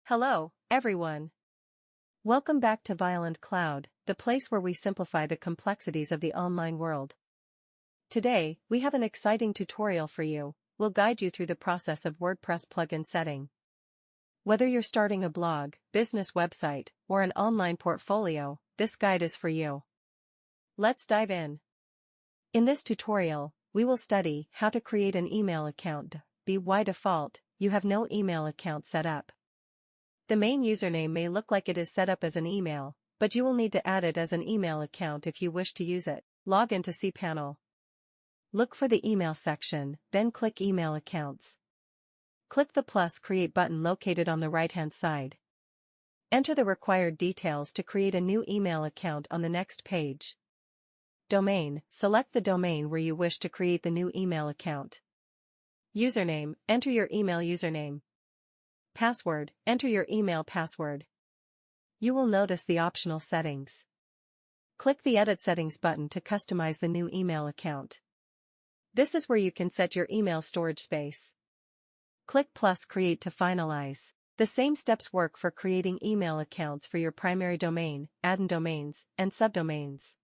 Hello, everyone. Welcome back to Violent Cloud, the place where we simplify the complexities of the online world. Today, we have an exciting tutorial for you. We'll guide you through the process of WordPress plugin setting. Whether you're starting a blog, business website, or an online portfolio, this guide is for you. Let's dive in. In this tutorial, we will study how to create an email account. By default, you have no email account set up. The main username may look like it is set up as an email, but you will need to add it as an email account if you wish to use it. Log into cPanel. Look for the email section, then click Email Accounts. Click the plus Create button located on the right-hand side. Enter the required details to create a new email account on the next page. Domain, select the domain where you wish to create the new email account. Username, enter your email username. Password, enter your email password. You will notice the optional settings. Click the Edit Settings button to customize the new email account. This is where you can set your email storage space. Click plus Create to finalize. The same steps work for creating email accounts for your primary domain, add-in domains, and subdomains.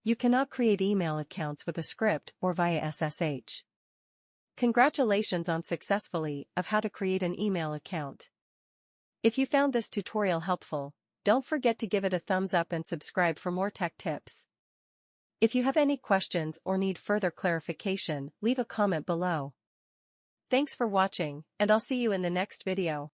You cannot create email accounts with a script or via SSH. Congratulations on successfully of how to create an email account. If you found this tutorial helpful, don't forget to give it a thumbs up and subscribe for more tech tips. If you have any questions or need further clarification, leave a comment below. Thanks for watching, and I'll see you in the next video.